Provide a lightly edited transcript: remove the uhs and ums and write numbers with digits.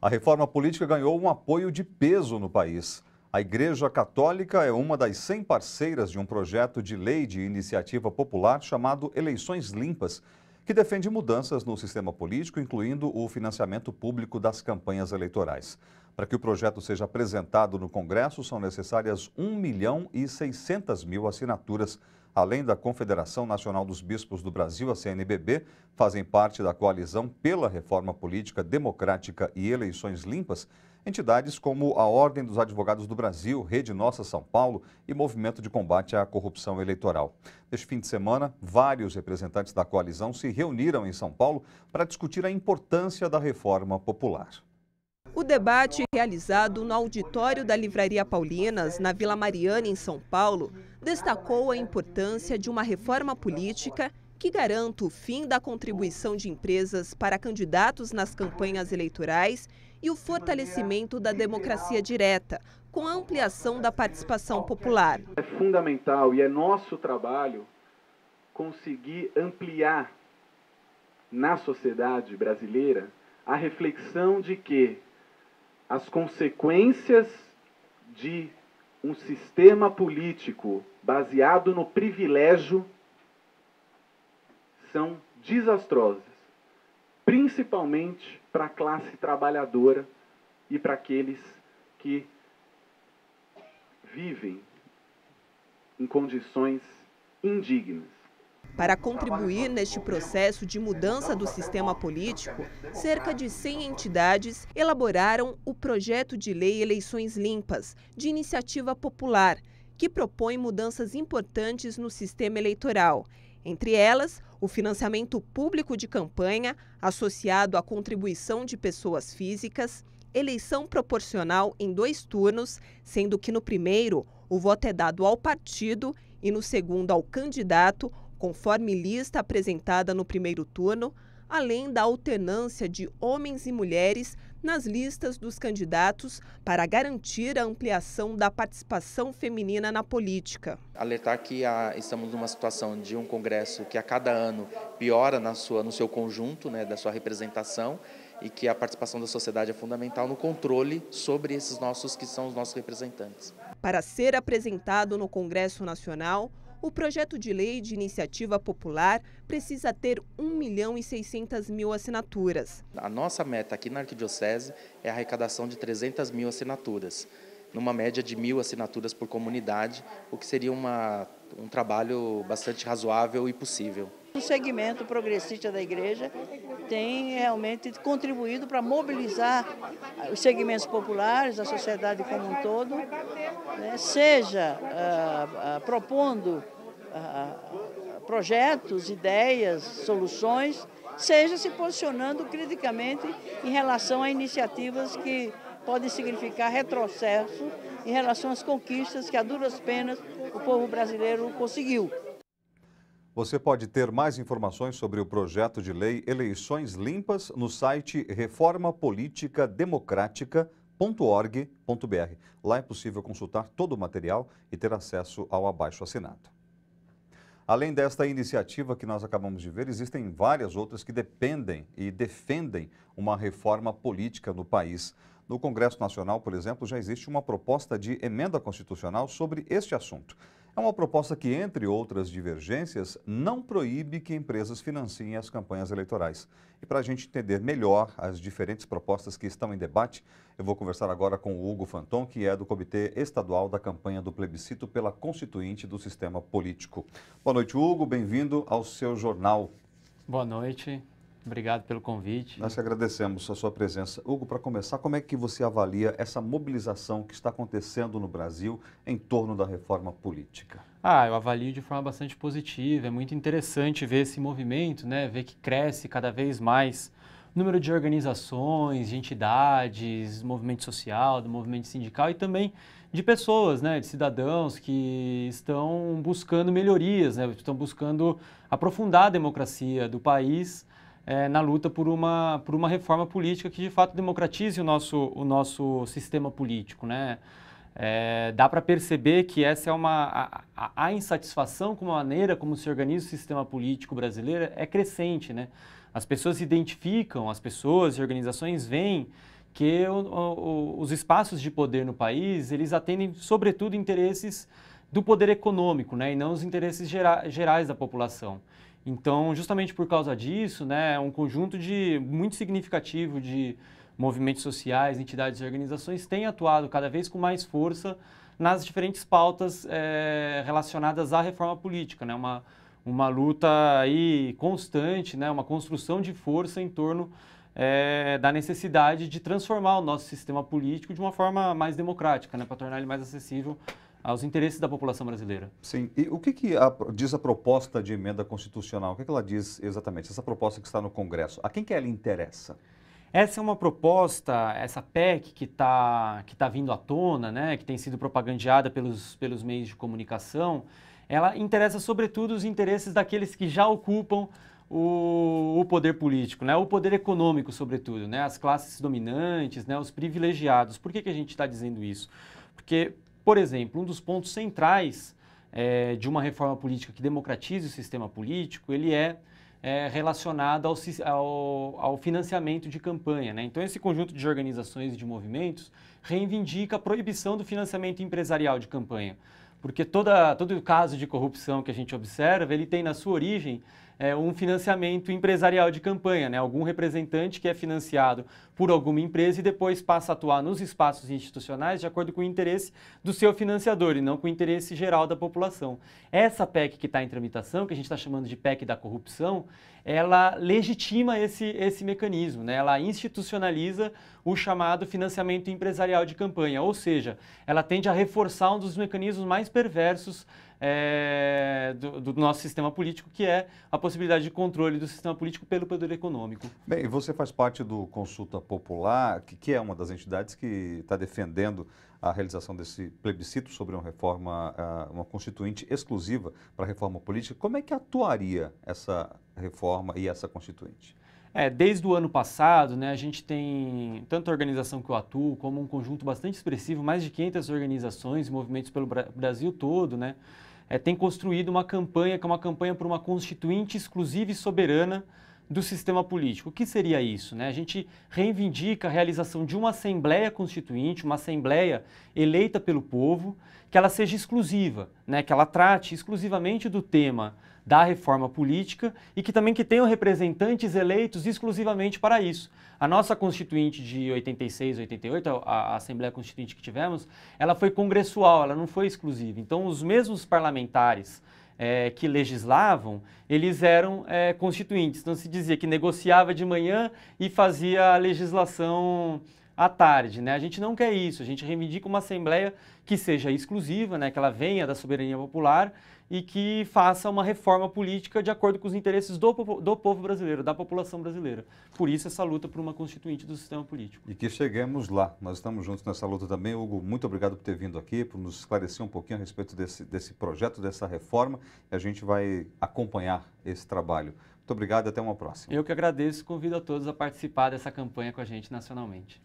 A reforma política ganhou um apoio de peso no país. A Igreja Católica é uma das 100 parceiras de um projeto de lei de iniciativa popular chamado Eleições Limpas, que defende mudanças no sistema político, incluindo o financiamento público das campanhas eleitorais. Para que o projeto seja apresentado no Congresso, são necessárias 1.600.000 assinaturas. Além da Confederação Nacional dos Bispos do Brasil, a CNBB, fazem parte da coalizão pela reforma política democrática e eleições limpas, entidades como a Ordem dos Advogados do Brasil, Rede Nossa São Paulo e Movimento de Combate à Corrupção Eleitoral. Neste fim de semana, vários representantes da coalizão se reuniram em São Paulo para discutir a importância da reforma popular. O debate realizado no auditório da Livraria Paulinas, na Vila Mariana, em São Paulo, destacou a importância de uma reforma política que garanta o fim da contribuição de empresas para candidatos nas campanhas eleitorais e o fortalecimento da democracia direta, com a ampliação da participação popular. É fundamental e é nosso trabalho conseguir ampliar na sociedade brasileira a reflexão de que as consequências de um sistema político baseado no privilégio são desastrosas, principalmente para a classe trabalhadora e para aqueles que vivem em condições indignas. Para contribuir neste processo de mudança do sistema político, cerca de 100 entidades elaboraram o projeto de lei Eleições Limpas, de iniciativa popular, que propõe mudanças importantes no sistema eleitoral. Entre elas, o financiamento público de campanha, associado à contribuição de pessoas físicas, eleição proporcional em 2 turnos, sendo que no primeiro o voto é dado ao partido e no segundo ao candidato, conforme lista apresentada no primeiro turno, além da alternância de homens e mulheres nas listas dos candidatos para garantir a ampliação da participação feminina na política. Alertar que estamos numa situação de um Congresso que a cada ano piora no seu conjunto, da sua representação, e que a participação da sociedade é fundamental no controle sobre esses que são os nossos representantes. Para ser apresentado no Congresso Nacional, o projeto de lei de iniciativa popular precisa ter 1.600.000 assinaturas. A nossa meta aqui na Arquidiocese é a arrecadação de 300.000 assinaturas, numa média de 1.000 assinaturas por comunidade, o que seria um trabalho bastante razoável e possível. O segmento progressista da Igreja tem realmente contribuído para mobilizar os segmentos populares, a sociedade como um todo, seja propondo projetos, ideias, soluções, seja se posicionando criticamente em relação a iniciativas que podem significar retrocesso em relação às conquistas que, a duras penas, o povo brasileiro conseguiu. Você pode ter mais informações sobre o projeto de lei Eleições Limpas no site reformapoliticademocratica.org.br. Lá é possível consultar todo o material e ter acesso ao abaixo-assinado. Além desta iniciativa que nós acabamos de ver, existem várias outras que dependem e defendem uma reforma política no país. No Congresso Nacional, por exemplo, já existe uma proposta de emenda constitucional sobre este assunto. É uma proposta que, entre outras divergências, não proíbe que empresas financiem as campanhas eleitorais. E para a gente entender melhor as diferentes propostas que estão em debate, eu vou conversar agora com o Hugo Fanton, que é do Comitê Estadual da Campanha do Plebiscito pela Constituinte do Sistema Político. Boa noite, Hugo. Bem-vindo ao seu jornal. Boa noite. Obrigado pelo convite. Nós que agradecemos a sua presença. Hugo, para começar, como é que você avalia essa mobilização que está acontecendo no Brasil em torno da reforma política? Eu avalio de forma bastante positiva. É muito interessante ver esse movimento, ver que cresce cada vez mais o número de organizações, de entidades, do movimento social, do movimento sindical e também de pessoas, de cidadãos que estão buscando melhorias, estão buscando aprofundar a democracia do país na luta por uma reforma política que de fato democratize o nosso sistema político, Dá para perceber que essa é a insatisfação com a maneira como se organiza o sistema político brasileiro é crescente, As pessoas se identificam, as pessoas e organizações veem que os espaços de poder no país, eles atendem, sobretudo, interesses do poder econômico, né, e não os interesses gerais da população. Então, justamente por causa disso, né, um conjunto muito significativo de movimentos sociais, entidades e organizações tem atuado cada vez com mais força nas diferentes pautas relacionadas à reforma política, né, uma luta aí constante, né, uma construção de força em torno da necessidade de transformar o nosso sistema político de uma forma mais democrática, né, para tornar ele mais acessível aos interesses da população brasileira. Sim. E o que diz a proposta de emenda constitucional? O que ela diz exatamente? Essa proposta que está no Congresso, a quem que ela interessa? Essa é uma proposta, essa PEC que tá vindo à tona, né, que tem sido propagandeada pelos meios de comunicação, ela interessa sobretudo os interesses daqueles que já ocupam o poder político, né, o poder econômico sobretudo, né, as classes dominantes, né, os privilegiados. Por que a gente está dizendo isso? Porque, por exemplo, um dos pontos centrais de uma reforma política que democratize o sistema político, ele relacionado ao financiamento de campanha, né? Então, esse conjunto de organizações e de movimentos reivindica a proibição do financiamento empresarial de campanha, porque todo caso de corrupção que a gente observa, ele tem na sua origem um financiamento empresarial de campanha, né? Algum representante que é financiado por alguma empresa e depois passa a atuar nos espaços institucionais de acordo com o interesse do seu financiador e não com o interesse geral da população. Essa PEC que está em tramitação, que a gente está chamando de PEC da corrupção, ela legitima esse mecanismo, né? Ela institucionaliza o chamado financiamento empresarial de campanha, ou seja, ela tende a reforçar um dos mecanismos mais perversos do nosso sistema político, que é a possibilidade de controle do sistema político pelo poder econômico. Bem, você faz parte do Consulta Popular, que é uma das entidades que está defendendo a realização desse plebiscito sobre uma constituinte exclusiva para a reforma política. Como é que atuaria essa reforma e essa constituinte? Desde o ano passado, né, a gente tem tanto a organização que eu atuo, como um conjunto bastante expressivo, mais de 500 organizações e movimentos pelo Brasil todo, né, tem construído uma campanha, que é uma campanha por uma constituinte exclusiva e soberana do sistema político. O que seria isso, né? A gente reivindica a realização de uma Assembleia Constituinte, uma Assembleia eleita pelo povo, que ela seja exclusiva, né? Que ela trate exclusivamente do tema da reforma política e que também tenham representantes eleitos exclusivamente para isso. A nossa Constituinte de 86, 88, a Assembleia Constituinte que tivemos, ela foi congressual, ela não foi exclusiva. Então, os mesmos parlamentares que legislavam, eles eram constituintes. Então, se dizia que negociava de manhã e fazia a legislação à tarde, né? A gente não quer isso, a gente reivindica uma Assembleia que seja exclusiva, né? Que ela venha da soberania popular e que faça uma reforma política de acordo com os interesses do povo brasileiro, da população brasileira. Por isso, essa luta por uma constituinte do sistema político. E que cheguemos lá. Nós estamos juntos nessa luta também. Hugo, muito obrigado por ter vindo aqui, por nos esclarecer um pouquinho a respeito desse projeto, dessa reforma. E a gente vai acompanhar esse trabalho. Muito obrigado e até uma próxima. Eu que agradeço e convido a todos a participar dessa campanha com a gente nacionalmente.